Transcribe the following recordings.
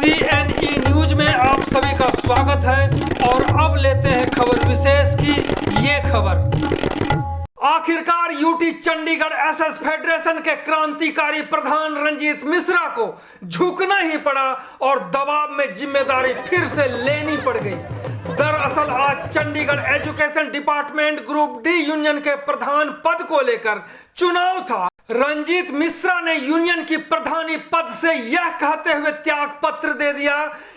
CNE news में आप सभी का स्वागत है और अब लेते हैं खबर विशेष की ये खबर। आखिरकार यूटी चंडीगढ़ एसएस फेडरेशन के क्रांतिकारी प्रधान रंजीत मिश्रा को झुकना ही पड़ा और दबाव में जिम्मेदारी फिर से लेनी पड़ गई। दरअसल आज Chandigarh education department group D union के प्रधान पद को लेकर चुनाव था। रंजीत मिश्रा ने यूनियन की प्रधानी पद से यह कहते हुए त्याग पत्र दे दिया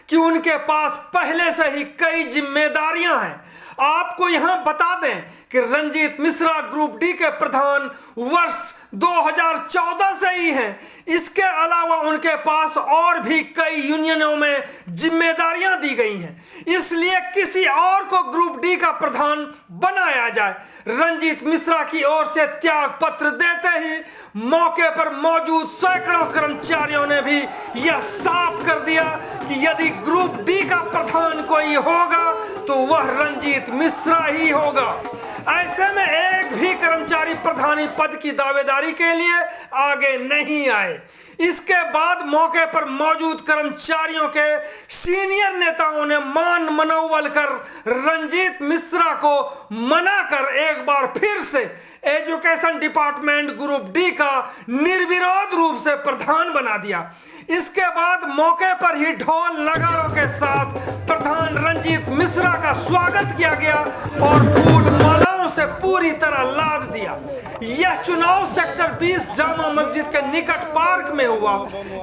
कि उनके पास पहले से ही कई जिम्मेदारियां हैं। आपको यहां बता दें कि रंजीत मिश्रा ग्रुप डी के प्रधान वर्ष 2014 से ही हैं। इसके अलावा उनके पास और भी कई यूनियनों में जिम्मेदारियां दी गई हैं, इसलिए किसी और को ग्रुप डी का प्रधान बनाया जाए। रंजीत मिश्रा की ओर से त्याग पत्र देते ही मौके पर मौजूद सैकड़ों कर्मचारियों ने भी यह साफ कर दिया कि यदि ग्रुप डी का प्रधान कोई होगा तो वह रंजीत मिश्रा ही होगा। ऐसे में एक भी कर्मचारी प्रधानी पद की दावेदारी के लिए आगे नहीं आए। इसके बाद मौके पर मौजूद कर्मचारियों के सीनियर नेताओं ने मान मनौवल कर रंजीत मिश्रा को मना कर एक बार फिर से एजुकेशन डिपार्टमेंट ग्रुप डी का निर्विरोध रूप से प्रधान बना दिया। इसके बाद मौके पर ही ढोल नगाड़ों के साथ प्रधान रंजीत मिश्रा का स्वागत किया गया और फूल मालाओं से पूरी तरह लाद दिया। यह चुनाव सेक्टर 20 जामा मस्जिद के निकट पार्क में हुआ।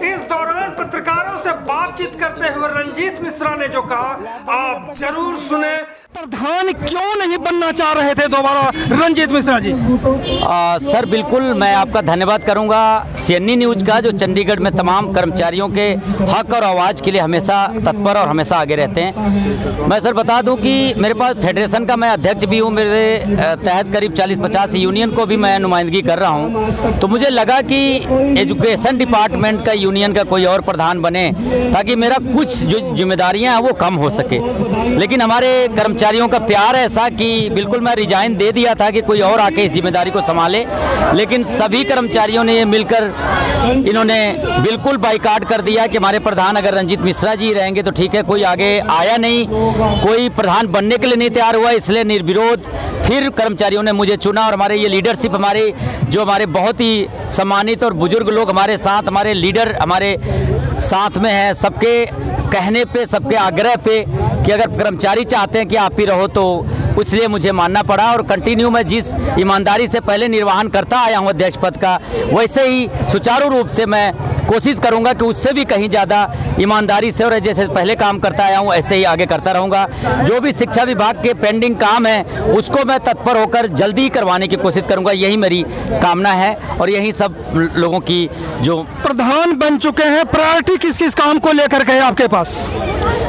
इस दौरान पत्रकारों से बातचीत करते हुए रंजीत मिश्रा ने जो कहा आप जरूर सुने। प्रधान क्यों नहीं बनना चाह रहे थे दोबारा रंजीत मिश्रा जी? सर बिल्कुल मैं आपका धन्यवाद करूंगा सीएनई न्यूज का, जो चंडीगढ़ में तमाम कर्मचारियों के हक और आवाज़ के लिए हमेशा तत्पर और हमेशा आगे रहते हैं। मैं सर बता दूं कि मेरे पास फेडरेशन का मैं अध्यक्ष भी हूं, मेरे तहत करीब 40-50 यूनियन को भी मैं नुमाइंदगी कर रहा हूं। तो मुझे लगा कि एजुकेशन डिपार्टमेंट का यूनियन का कोई और प्रधान बने ताकि मेरा कुछ जो जिम्मेदारियाँ हैं वो कम हो सके। लेकिन हमारे कर्मचारियों का प्यार ऐसा कि बिल्कुल मैं रिजाइन दे दिया था कि कोई और आके इस जिम्मेदारी को संभाले, लेकिन सभी कर्मचारियों ने ये मिलकर इन्होंने बिल्कुल बाइकाट कर दिया कि हमारे प्रधान अगर रंजीत मिश्रा जी रहेंगे तो ठीक है। कोई आगे आया नहीं, कोई प्रधान बनने के लिए नहीं तैयार हुआ, इसलिए निर्विरोध फिर कर्मचारियों ने मुझे चुना। और हमारे ये लीडरशिप हमारे बहुत ही सम्मानित और बुजुर्ग लोग हमारे साथ, हमारे लीडर हमारे साथ में हैं, सबके कहने पे, सबके आग्रह पे कि अगर कर्मचारी चाहते हैं कि आप ही रहो तो इसलिए मुझे मानना पड़ा। और कंटिन्यू मैं जिस ईमानदारी से पहले निर्वहन करता आया हूं अध्यक्ष पद का, वैसे ही सुचारू रूप से मैं कोशिश करूंगा कि उससे भी कहीं ज़्यादा ईमानदारी से और जैसे पहले काम करता आया हूं ऐसे ही आगे करता रहूंगा। जो भी शिक्षा विभाग के पेंडिंग काम है उसको मैं तत्पर होकर जल्दी करवाने की कोशिश करूंगा, यही मेरी कामना है और यही सब लोगों की। जो प्रधान बन चुके हैं, प्रायोरिटी किस किस काम को लेकर के आपके पास?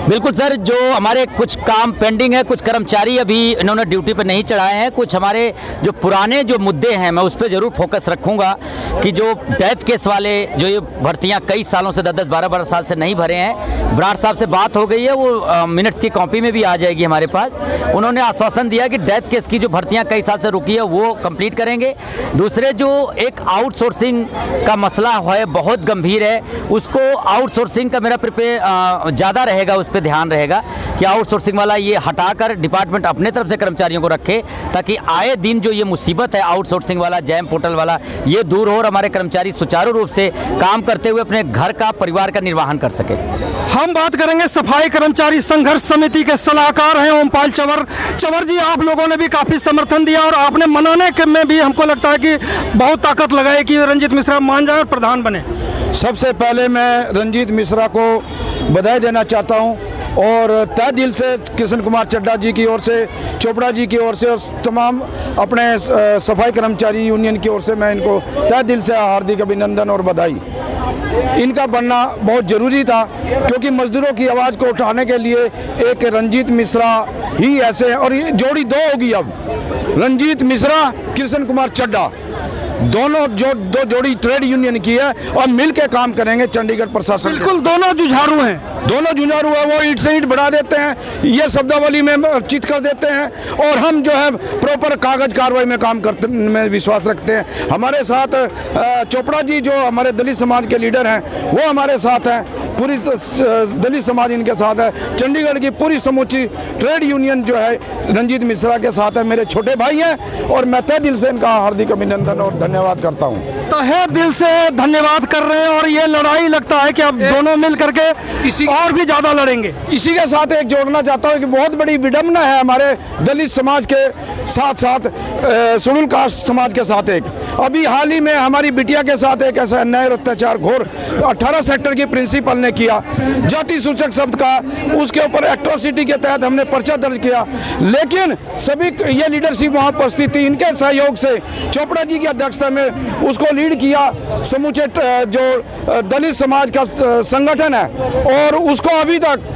बिल्कुल सर, जो हमारे कुछ काम पेंडिंग है, कुछ कर्मचारी अभी इन्होंने ड्यूटी पर नहीं चढ़ाए हैं, कुछ हमारे जो पुराने जो मुद्दे हैं मैं उस पर ज़रूर फोकस रखूंगा कि जो डेथ केस वाले जो ये भर्तियां कई सालों से 10-10, 12-12 साल से नहीं भरे हैं, ब्रार साहब से बात हो गई है, वो मिनट्स की कॉपी में भी आ जाएगी हमारे पास। उन्होंने आश्वासन दिया कि डेथ केस की जो भर्तियाँ कई साल से रुकी है वो कंप्लीट करेंगे। दूसरे जो एक आउटसोर्सिंग का मसला है बहुत गंभीर है, उसको आउटसोर्सिंग का मेरा ज़्यादा रहेगा, उस पर ध्यान रहेगा कि आउटसोर्सिंग वाला ये हटाकर डिपार्टमेंट अपने तरफ से कर्मचारियों को रखे ताकि आए दिन जो ये मुसीबत है आउटसोर्सिंग वाला, जैम पोर्टल वाला, ये दूर हो और हमारे कर्मचारी सुचारू रूप से काम करते हुए अपने घर का, परिवार का निर्वहन कर सके। हम बात करेंगे सफाई कर्मचारी संघर्ष समिति के सलाहकार हैं ओमपाल चवर। चवर जी, आप लोगों ने भी काफ़ी समर्थन दिया और आपने मनाने के में भी हमको लगता है कि बहुत ताकत लगाई कि रंजीत मिश्रा मान जाए और प्रधान बने। सबसे पहले मैं रंजीत मिश्रा को बधाई देना चाहता हूं और तहे दिल से किशन कुमार चड्ढा जी की ओर से, चोपड़ा जी की ओर से और तमाम अपने सफाई कर्मचारी यूनियन की ओर से मैं इनको तहे दिल से हार्दिक अभिनंदन और बधाई। इनका बनना बहुत ज़रूरी था क्योंकि मजदूरों की आवाज़ को उठाने के लिए एक रंजीत मिश्रा ही ऐसे हैं और ये जोड़ी दो होगी अब, रंजीत मिश्रा, किशन कुमार चड्ढा। दोनों दो जोड़ी ट्रेड यूनियन की है और मिल के काम करेंगे चंडीगढ़ प्रशासन के। बिल्कुल दोनों जुझारू हैं। दोनों जुझारू है, वो ईंट से ईंट बढ़ा देते हैं, ये शब्दावली में चित कर देते हैं, और हम जो है प्रॉपर कागज कार्रवाई में काम करते में विश्वास रखते हैं। हमारे साथ चोपड़ा जी जो हमारे दलित समाज के लीडर हैं वो हमारे साथ हैं, पूरी दलित समाज इनके साथ है, चंडीगढ़ की पूरी समूची ट्रेड यूनियन जो है रंजीत मिश्रा के साथ है। मेरे छोटे भाई हैं और मैं तहे दिल से इनका हार्दिक अभिनंदन और धन्यवाद करता हूँ। तहे दिल से धन्यवाद कर रहे हैं और ये लड़ाई लगता है कि अब दोनों मिल करके इसी और भी ज्यादा लड़ेंगे। इसी के साथ एक जोड़ना चाहता हूँ कि बहुत बड़ी विडम्बना है हमारे दलित समाज के साथ साथ शेड्यूल कास्ट समाज के साथ। एक अभी हाल ही में हमारी बिटिया के साथ एक ऐसा अन्याय और अत्याचार घोर 18 सेक्टर की प्रिंसिपल ने किया, जाति सूचक शब्द का, उसके ऊपर एट्रोसिटी के तहत हमने पर्चा दर्ज किया, लेकिन सभी ये लीडरशिप वहाँ उपस्थित थी, इनके सहयोग से चोपड़ा जी की अध्यक्षता में उसको लीड किया समूचे जो दलित समाज का संगठन है, और उसको अभी तक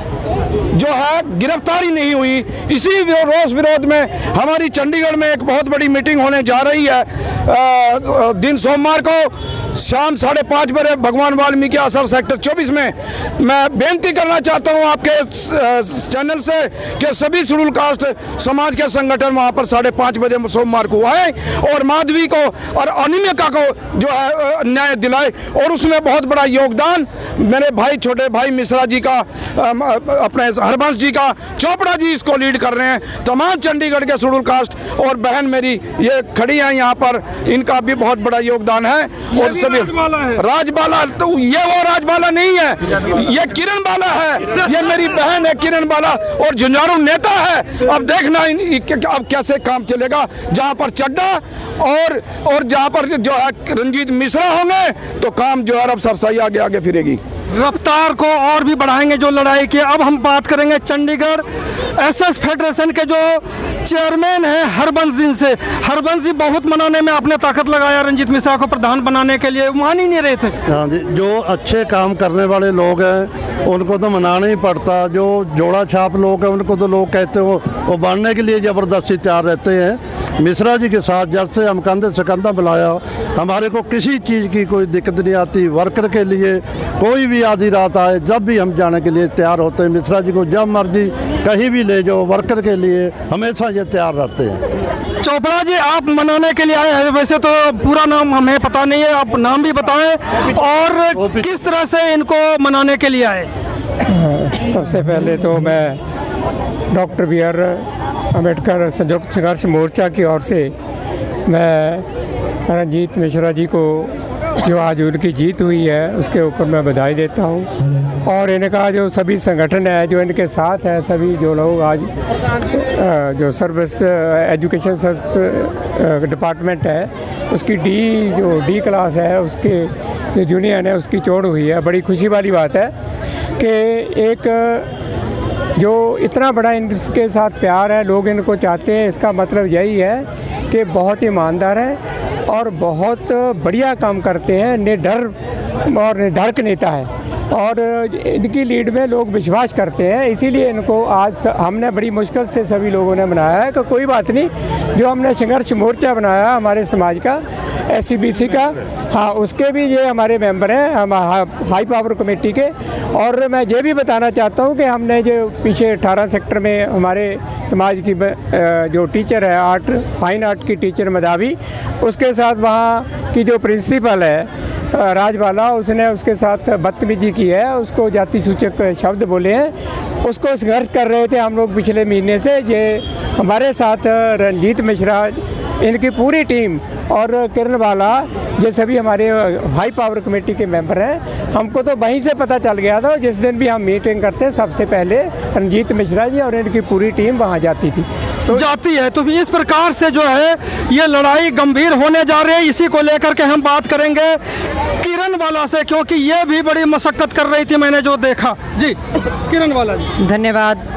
जो है गिरफ्तारी नहीं हुई। इसी रोष विरोध में हमारी चंडीगढ़ में एक बहुत बड़ी मीटिंग होने जा रही है दिन सोमवार को शाम 5:30 बजे भगवान वाल्मीकि आसर सेक्टर 24 में। मैं बेनती करना चाहता हूं आपके चैनल से कि सभी शेड्यूल कास्ट समाज के संगठन वहां पर 5:30 बजे सोमवार को आए और माधवी को और अनिमिका को जो है न्याय दिलाए, और उसमें बहुत बड़ा योगदान मेरे भाई छोटे भाई मिश्रा जी का, अपने हरबंश जी का, चोपड़ा जी इसको लीड कर रहे हैं। तमाम चंडीगढ़ के शेड्यूल कास्ट और बहन मेरी ये खड़ी हैं यहाँ पर, इनका भी बहुत बड़ा योगदान है। और सभी राजबाला, तो ये वो राजबाला नहीं है, ये किरण बाला है, ये मेरी बहन है किरण बाला, और झुंझारू नेता है। अब देखना अब कैसे काम चलेगा, जहाँ पर चड्डा और जहाँ पर जो है रंजीत मिश्रा होंगे तो काम जो है अब सरसाई आगे आगे फिरेगी। रफ्तार को और भी बढ़ाएंगे जो लड़ाई की। अब हम बात करेंगे चंडीगढ़ एसएस फेडरेशन के जो चेयरमैन हैं हरबंश जी से। हरबंश जी बहुत मनाने में आपने ताकत लगाया रंजीत मिश्रा को प्रधान बनाने के लिए, मान ही नहीं रहे थे। हाँ जी, जो अच्छे काम करने वाले लोग हैं उनको तो मनाना ही पड़ता, जो जोड़ा छाप लोग हैं उनको तो लोग कहते हो वो बनने के लिए ज़बरदस्ती तैयार रहते हैं। मिश्रा जी के साथ जब से हम कंधे से कंधा मिलाया, हमारे को किसी चीज़ की कोई दिक्कत नहीं आती। वर्कर के लिए कोई भी आधी रात आए जब भी हम जाने के लिए तैयार होते हैं। मिश्रा जी को जब मर्जी कहीं भी ले जाओ, वर्कर के लिए हमेशा ये तैयार रहते हैं। चोपड़ा जी आप मनाने के लिए आए हैं, वैसे तो पूरा नाम हमें पता नहीं है, आप नाम भी बताएं और किस तरह से इनको मनाने के लिए आए। सबसे पहले तो मैं डॉक्टर BR अम्बेडकर संयुक्त संघर्ष मोर्चा की ओर से मैं रंजीत मिश्रा जी को जो आज उनकी जीत हुई है उसके ऊपर मैं बधाई देता हूँ, और इनका जो सभी संगठन है जो इनके साथ है, सभी जो लोग आज जो सर्विस एजुकेशन सर्विस डिपार्टमेंट है उसकी डी क्लास है, उसके जो यूनियन है उसकी चोड़ हुई है। बड़ी खुशी वाली बात है कि एक जो इतना बड़ा इनके साथ प्यार है, लोग इनको चाहते हैं, इसका मतलब यही है कि बहुत ईमानदार है और बहुत बढ़िया काम करते हैं, निडर और निर्धारक नेता है, और इनकी लीड में लोग विश्वास करते हैं। इसीलिए इनको आज हमने बड़ी मुश्किल से सभी लोगों ने बनाया है कि कोई बात नहीं, जो हमने संघर्ष मोर्चा बनाया हमारे समाज का SC/BC का, हाँ उसके भी ये हमारे मेंबर हैं, हम हाई पावर कमेटी के। और मैं ये भी बताना चाहता हूँ कि हमने जो पीछे 18 सेक्टर में हमारे समाज की जो टीचर है आर्ट फाइन आर्ट की टीचर मदावी, उसके साथ वहाँ की जो प्रिंसिपल है राजबाला, उसने उसके साथ बदतमीजी की है, उसको जाति सूचक शब्द बोले हैं, उसको संघर्ष कर रहे थे हम लोग पिछले महीने से। ये हमारे साथ रंजीत मिश्रा, इनकी पूरी टीम और किरण बाला, ये सभी हमारे हाई पावर कमेटी के मेंबर हैं। हमको तो वहीं से पता चल गया था, जिस दिन भी हम मीटिंग करते सबसे पहले रंजीत मिश्रा जी और इनकी पूरी टीम वहाँ जाती थी तो जाती है। तो इस प्रकार से जो है ये लड़ाई गंभीर होने जा रही है। इसी को लेकर के हम बात करेंगे किरण बाला से, क्योंकि ये भी बड़ी मशक्कत कर रही थी, मैंने जो देखा। जी किरण बाला जी। धन्यवाद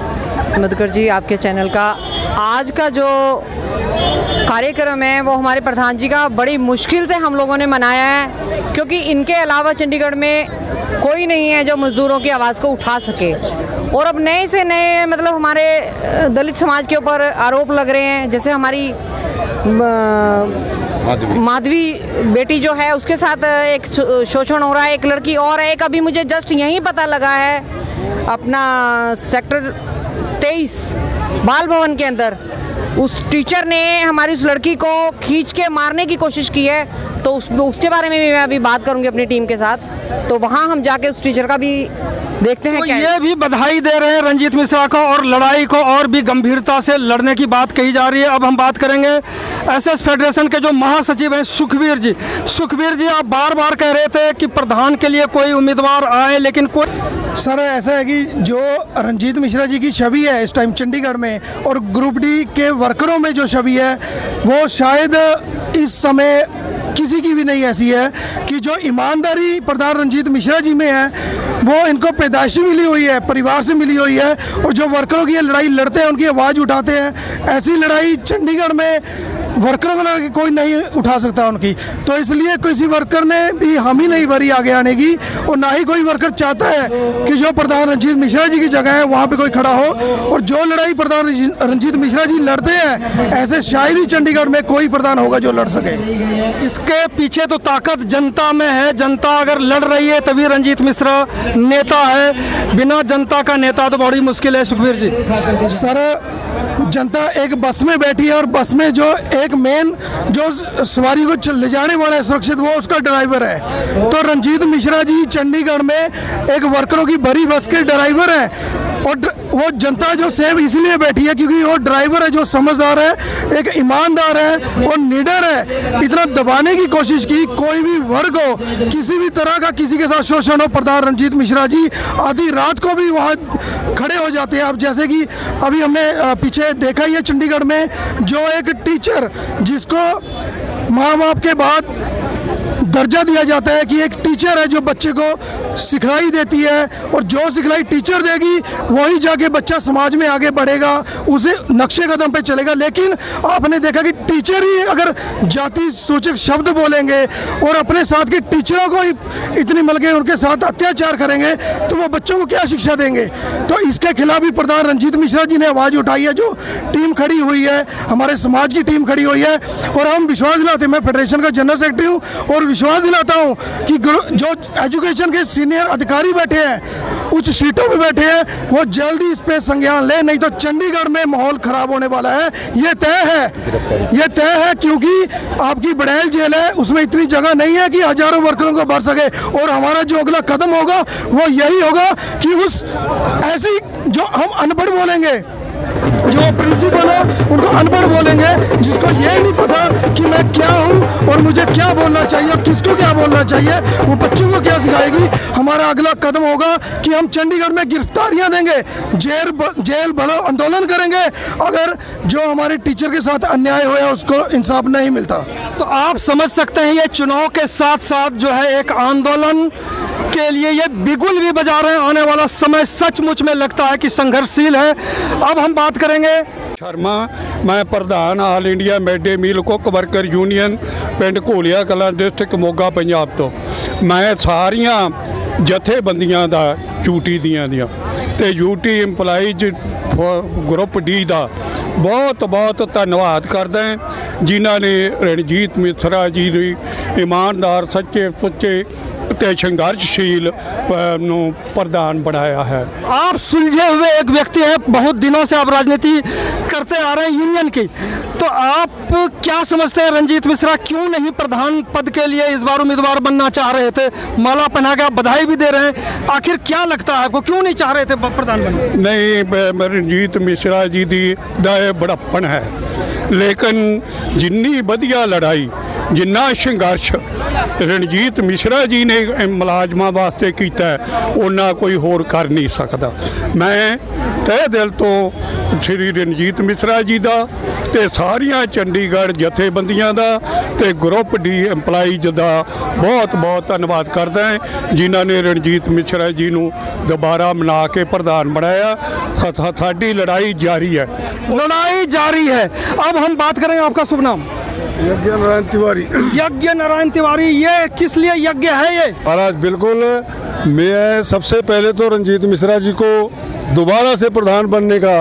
मधुकर जी आपके चैनल का। आज का जो कार्यक्रम है वो हमारे प्रधान जी का बड़ी मुश्किल से हम लोगों ने मनाया है, क्योंकि इनके अलावा चंडीगढ़ में कोई नहीं है जो मज़दूरों की आवाज़ को उठा सके। और अब नए से नए मतलब हमारे दलित समाज के ऊपर आरोप लग रहे हैं, जैसे हमारी माधवी बेटी जो है उसके साथ एक शोषण हो रहा है, एक लड़की और है। एक अभी मुझे जस्ट यहीं पता लगा है अपना सेक्टर 23 बाल भवन के अंदर उस टीचर ने हमारी उस लड़की को खींच के मारने की कोशिश की है। तो उसके बारे में भी मैं अभी बात करूंगी अपनी टीम के साथ, तो वहाँ हम जाके उस टीचर का भी देखते हैं तो क्या ये भी बधाई दे रहे हैं रंजीत मिश्रा को और लड़ाई को और भी गंभीरता से लड़ने की बात कही जा रही है। अब हम बात करेंगे एसएस फेडरेशन के जो महासचिव हैं सुखबीर जी। सुखबीर जी, आप बार बार कह रहे थे कि प्रधान के लिए कोई उम्मीदवार आए, लेकिन कोई सर ऐसा है कि जो रंजीत मिश्रा जी की छवि है इस टाइम चंडीगढ़ में और ग्रुप डी के वर्करों में जो छवि है वो शायद इस समय किसी की भी नहीं ऐसी है कि जो ईमानदारी प्रधान रंजीत मिश्रा जी में है वो इनको पैदाइशी मिली हुई है, परिवार से मिली हुई है। और जो वर्करों की ये लड़ाई लड़ते हैं, उनकी आवाज़ उठाते हैं, ऐसी लड़ाई चंडीगढ़ में वर्करों को कोई नहीं उठा सकता उनकी। तो इसलिए किसी वर्कर ने भी हामी नहीं भरी आगे आने की, और ना ही कोई वर्कर चाहता है कि जो प्रधान रंजीत मिश्रा जी की जगह है वहाँ पे कोई खड़ा हो। और जो लड़ाई प्रधान रंजीत मिश्रा जी लड़ते हैं, ऐसे शायद ही चंडीगढ़ में कोई प्रधान होगा जो लड़ सके। इसके पीछे तो ताकत जनता में है। जनता अगर लड़ रही है तभी रंजीत मिश्रा नेता है, बिना जनता का नेता तो बड़ी मुश्किल है। सुखबीर जी सर, जनता एक बस में बैठी है और बस में जो एक मेन जो सवारी को ले जाने वाला है सुरक्षित, वो उसका ड्राइवर है। तो रंजीत मिश्रा जी चंडीगढ़ में एक वर्करों की भरी बस के ड्राइवर है और वो जनता जो सेफ इसलिए बैठी है क्योंकि वो ड्राइवर है जो समझदार है, एक ईमानदार है और निडर है। इतना दबाने की कोशिश की, कोई भी वर्ग हो, किसी भी तरह का किसी के साथ शोषण हो, प्रधान रंजीत मिश्रा जी आधी रात को भी वहाँ खड़े हो जाते हैं। अब जैसे कि अभी हमने पीछे देखा ही है चंडीगढ़ में जो एक टीचर जिसको माँ बाप के बाद दर्जा दिया जाता है कि एक टीचर है जो बच्चे को सिखलाई देती है और जो सिखलाई टीचर देगी वही जाके बच्चा समाज में आगे बढ़ेगा, उसे नक्शे कदम पे चलेगा। लेकिन आपने देखा कि टीचर ही अगर जाति सूचक शब्द बोलेंगे और अपने साथ के टीचरों को इतनी मिल के उनके साथ अत्याचार करेंगे तो वो बच्चों को क्या शिक्षा देंगे। तो इसके खिलाफ भी प्रधान रंजीत मिश्रा जी ने आवाज़ उठाई है। जो टीम खड़ी हुई है, हमारे समाज की टीम खड़ी हुई है और हम विश्वास दिलाते हैं, मैं फेडरेशन का जनरल सेक्रेटरी हूँ और विश्वास दिलाता हूँ कि जो एजुकेशन के सीनियर अधिकारी बैठे हैं, उच्च सीटों पे बैठे हैं, वो जल्दी इस पे संज्ञान ले, नहीं तो चंडीगढ़ में माहौल खराब होने वाला है। ये तय है क्योंकि आपकी बड़ैल जेल है, उसमें इतनी जगह नहीं है कि हजारों वर्करों को भर सके। और हमारा जो अगला कदम होगा वो यही होगा कि उस ऐसी जो हम अनपढ़ बोलेंगे, जो प्रिंसिपल हो उनको अनपढ़ बोलेंगे, जिसको ये नहीं पता कि मैं क्या हूँ और मुझे क्या बोलना चाहिए और किसको क्या बोलना चाहिए, वो बच्चों को क्या सिखाएगी। हमारा अगला कदम होगा कि हम चंडीगढ़ में गिरफ्तारियां देंगे, जेल भरो आंदोलन करेंगे अगर जो हमारे टीचर के साथ अन्याय हुआ उसको इंसाफ नहीं मिलता। तो आप समझ सकते हैं ये चुनाव के साथ साथ जो है एक आंदोलन के लिए ये बिगुल भी बजा रहे हैं। आने वाला समय सचमुच में लगता है कि संघर्षशील है। अब हम बात करेंगे शर्मा, मैं प्रधान all India mid day meal cook worker union Pind Gholia Kalan district Moga Punjab तो। मैं सारियां जथेबंदियां दा यूटी दियां ते यूटी इंपलाइज ग्रुप डी दा बहुत बहुत धन्नवाद करदा है जिन्हां ने रणजीत मिश्रा जी दी ईमानदार सच्चे सुच्चे ते संघर्षशील प्रधान बनाया है। आप सुलझे हुए एक व्यक्ति हैं, बहुत दिनों से आप राजनीति करते आ रहे हैं यूनियन की, तो आप क्या समझते हैं रंजीत मिश्रा क्यों नहीं प्रधान पद के लिए इस बार उम्मीदवार बनना चाह रहे थे? माला पहना के आप बधाई भी दे रहे हैं, आखिर क्या लगता है आपको क्यों नहीं चाह रहे थे प्रधान बनना? नहीं, रणजीत मिश्रा जी दी दा बड़प्पन है, लेकिन जिन्नी वधिया लड़ाई जिन्ना संघर्ष रणजीत मिश्रा जी ने मुलाजमां वास्ते कीता है उन्ना कोई होर कर नहीं सकता। मैं तहे दिल तो श्री रणजीत मिश्रा जी दा ते सारियां चंडीगढ़ जथेबंदियां दा ते ग्रुप डी एम्पलाइज दा बहुत बहुत धन्नवाद करदा है जिन्हां ने रणजीत मिश्रा जी नूं दोबारा मना के प्रधान बनाया। साडी लड़ाई जारी है, लड़ाई जारी है। अब हम बात करेंगे, आपका शुभ नाम? यज्ञ नारायण तिवारी। यज्ञ नारायण तिवारी, ये किस लिए यज्ञ है ये? महाराज बिल्कुल, मैं सबसे पहले तो रंजीत मिश्रा जी को दोबारा से प्रधान बनने का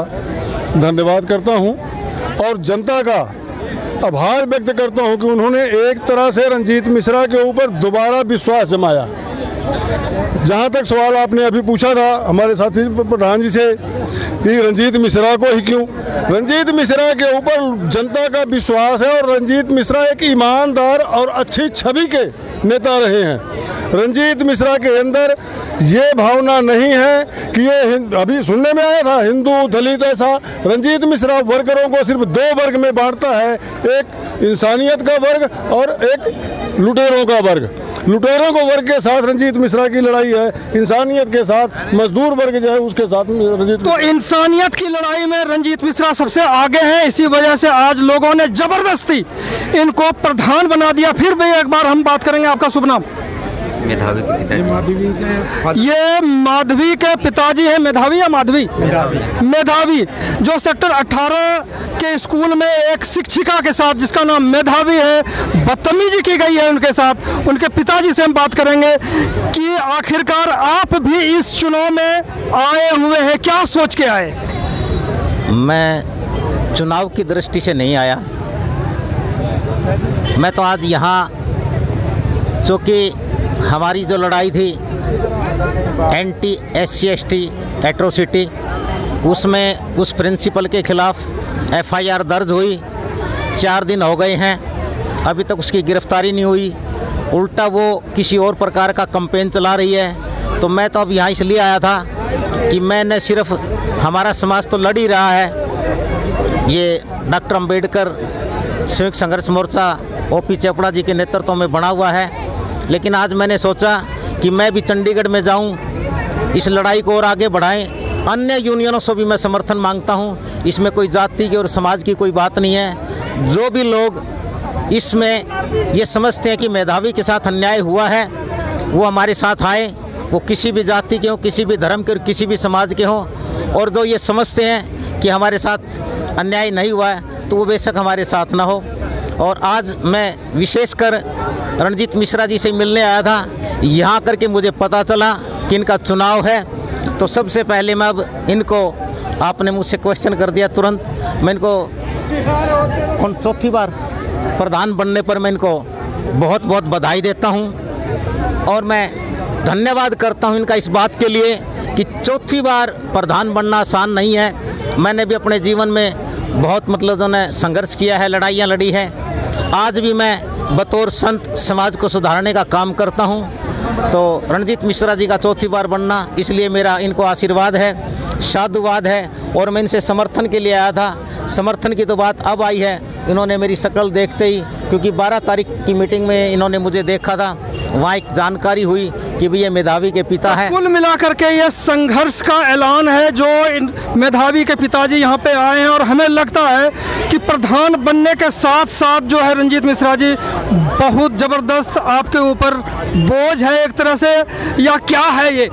धन्यवाद करता हूं और जनता का आभार व्यक्त करता हूं कि उन्होंने एक तरह से रंजीत मिश्रा के ऊपर दोबारा विश्वास जमाया। जहां तक सवाल आपने अभी पूछा था हमारे साथी प्रधान जी से कि रंजीत मिश्रा को ही क्यों, रंजीत मिश्रा के ऊपर जनता का विश्वास है और रंजीत मिश्रा एक ईमानदार और अच्छी छवि के नेता रहे हैं। रंजीत मिश्रा के अंदर ये भावना नहीं है कि ये अभी सुनने में आया था हिंदू दलित, ऐसा रंजीत मिश्रा वर्करों को सिर्फ दो वर्ग में बांटता है, एक इंसानियत का वर्ग और एक लुटेरों का वर्ग। लुटेरों को वर्ग के साथ रंजीत मिश्रा की लड़ाई है, इंसानियत के साथ मजदूर वर्ग जो है उसके साथ रंजीत। तो इंसानियत की लड़ाई में रंजीत मिश्रा सबसे आगे हैं, इसी वजह से आज लोगों ने जबरदस्ती इनको प्रधान बना दिया। फिर भी एक बार हम बात करेंगे, आपका शुभ नाम? मेधावी के पिताजी। ये माधवी के पिताजी हैं, मेधावी या माधवी? मेधावी, जो सेक्टर 18 के स्कूल में एक शिक्षिका के साथ जिसका नाम मेधावी है बदतमीजी की गई है उनके साथ। उनके पिताजी से हम बात करेंगे कि आखिरकार आप भी इस चुनाव में आए हुए हैं, क्या सोच के आए? मैं चुनाव की दृष्टि से नहीं आया, मैं तो आज यहाँ चूँकि हमारी जो लड़ाई थी एंटी SC/ST एट्रोसिटी, उसमें उस प्रिंसिपल के खिलाफ FIR दर्ज हुई, 4 दिन हो गए हैं, अभी तक उसकी गिरफ्तारी नहीं हुई, उल्टा वो किसी और प्रकार का कैंपेन चला रही है। तो मैं तो अब यहाँ इसलिए आया था कि मैंने सिर्फ, हमारा समाज तो लड़ ही रहा है, ये डॉक्टर अंबेडकर संयुक्त संघर्ष मोर्चा OP चोपड़ा जी के नेतृत्व में बना हुआ है, लेकिन आज मैंने सोचा कि मैं भी चंडीगढ़ में जाऊं, इस लड़ाई को और आगे बढ़ाएं। अन्य यूनियनों से भी मैं समर्थन मांगता हूं, इसमें कोई जाति की और समाज की कोई बात नहीं है। जो भी लोग इसमें ये समझते हैं कि मेधावी के साथ अन्याय हुआ है, वो हमारे साथ आए, वो किसी भी जाति के हों, किसी भी धर्म के, किसी भी समाज के हों, और जो ये समझते हैं कि हमारे साथ अन्याय नहीं हुआ है तो वो बेशक हमारे साथ ना हो। और आज मैं विशेषकर रणजीत मिश्रा जी से मिलने आया था, यहाँ करके मुझे पता चला कि इनका चुनाव है। तो सबसे पहले मैं अब इनको, आपने मुझसे क्वेश्चन कर दिया तुरंत, मैं इनको चौथी बार प्रधान बनने पर मैं इनको बहुत बहुत बधाई देता हूँ और मैं धन्यवाद करता हूँ इनका इस बात के लिए कि चौथी बार प्रधान बनना आसान नहीं है। मैंने भी अपने जीवन में बहुत मतलब जो है संघर्ष किया है, लड़ाइयाँ लड़ी है। आज भी मैं बतौर संत समाज को सुधारने का काम करता हूँ। तो रणजीत मिश्रा जी का चौथी बार बनना, इसलिए मेरा इनको आशीर्वाद है, साधुवाद है। और मैं इनसे समर्थन के लिए आया था, समर्थन की तो बात अब आई है, इन्होंने मेरी शक्ल देखते ही, क्योंकि 12 तारीख की मीटिंग में इन्होंने मुझे देखा था, वहाँ एक जानकारी हुई कि भी ये मेधावी के पिता है। कुल मिलाकर के ये संघर्ष का ऐलान है जो मेधावी के पिताजी यहाँ पे आए हैं, और हमें लगता है कि प्रधान बनने के साथ साथ जो है रंजीत मिश्रा जी बहुत ज़बरदस्त आपके ऊपर बोझ है एक तरह से, या क्या है ये?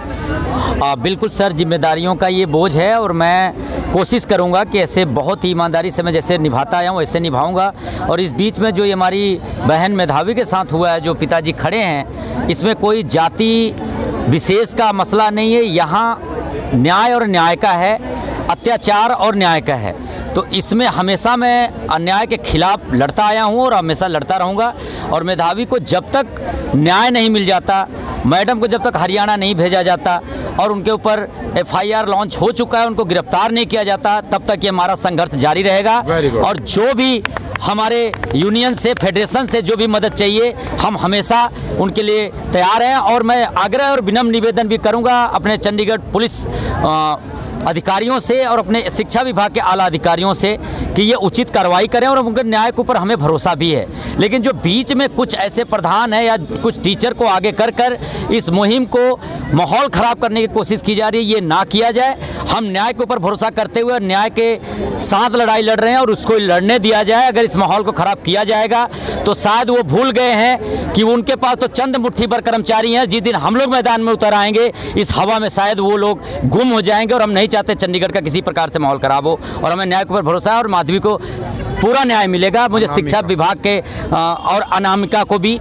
बिल्कुल सर, जिम्मेदारियों का ये बोझ है और मैं कोशिश करूंगा कि ऐसे बहुत ही ईमानदारी से मैं जैसे निभाता आया हूँ वैसे निभाऊंगा। और इस बीच में जो ये हमारी बहन मेधावी के साथ हुआ है, जो पिताजी खड़े हैं, इसमें कोई जाति विशेष का मसला नहीं है, यहाँ न्याय और न्याय का है, अत्याचार और न्याय का है। तो इसमें हमेशा मैं अन्याय के खिलाफ लड़ता आया हूँ और हमेशा लड़ता रहूँगा। और मेधावी को जब तक न्याय नहीं मिल जाता, मैडम को जब तक हरियाणा नहीं भेजा जाता और उनके ऊपर FIR लॉन्च हो चुका है, उनको गिरफ्तार नहीं किया जाता, तब तक ये हमारा संघर्ष जारी रहेगा। और जो भी हमारे यूनियन से, फेडरेशन से जो भी मदद चाहिए, हम हमेशा उनके लिए तैयार हैं। और मैं आग्रह और विनम्र निवेदन भी करूंगा अपने चंडीगढ़ पुलिस अधिकारियों से और अपने शिक्षा विभाग के आला अधिकारियों से कि ये उचित कार्रवाई करें, और उनके न्याय के ऊपर हमें भरोसा भी है। लेकिन जो बीच में कुछ ऐसे प्रधान है या कुछ टीचर को आगे कर कर इस मुहिम को माहौल ख़राब करने की कोशिश की जा रही है, ये ना किया जाए। हम न्याय के ऊपर भरोसा करते हुए न्याय के साथ लड़ाई लड़ रहे हैं और उसको लड़ने दिया जाए। अगर इस माहौल को ख़राब किया जाएगा तो शायद वो भूल गए हैं कि उनके पास तो चंद मुट्ठी भर कर्मचारी हैं। जिस दिन हम लोग मैदान में उतर आएंगे इस हवा में शायद वो लोग गुम हो जाएंगे, और हम नहीं चाहते चंडीगढ़ का किसी प्रकार से माहौल खराब हो। और हमें न्याय के ऊपर भरोसा है और माधवी को पूरा न्याय मिलेगा। मुझे शिक्षा विभाग के और अनामिका को भी,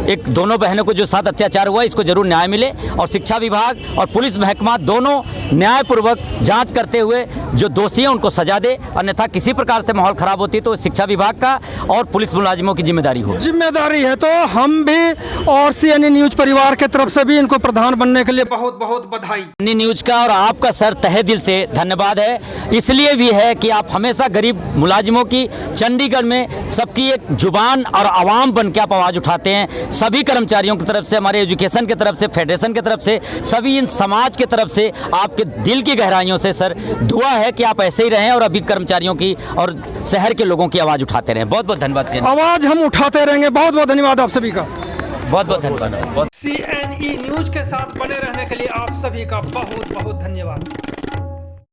दोनों बहनों को जो साथ अत्याचार हुआ इसको जरूर न्याय मिले, और शिक्षा विभाग और पुलिस महकमा दोनों न्यायपूर्वक जांच करते हुए जो दोषी हैं उनको सजा दे, अन्यथा किसी प्रकार से माहौल खराब होती है तो शिक्षा विभाग का और पुलिस मुलाजिमों की जिम्मेदारी हो। जिम्मेदारी है तो हम भी और CNN न्यूज परिवार के तरफ से भी इनको प्रधान बनने के लिए बहुत बहुत बधाई। CNN न्यूज का और आपका सर तहे दिल से धन्यवाद है। इसलिए भी है कि आप हमेशा गरीब मुलाजिमों की, चंडीगढ़ में सबकी एक जुबान और आवाम बन के आप आवाज़ उठाते हैं। सभी कर्मचारियों की तरफ से, हमारे एजुकेशन की तरफ से, फेडरेशन की तरफ से, सभी इन समाज की तरफ से आपके दिल की गहराइयों से सर दुआ है कि आप ऐसे ही रहें और अभी कर्मचारियों की और शहर के लोगों की आवाज़ उठाते रहें। बहुत बहुत धन्यवाद। आवाज़ हम उठाते रहेंगे। बहुत बहुत धन्यवाद आप सभी का। बहुत बहुत धन्यवाद। CNE न्यूज के साथ बने रहने के लिए आप सभी का बहुत बहुत धन्यवाद।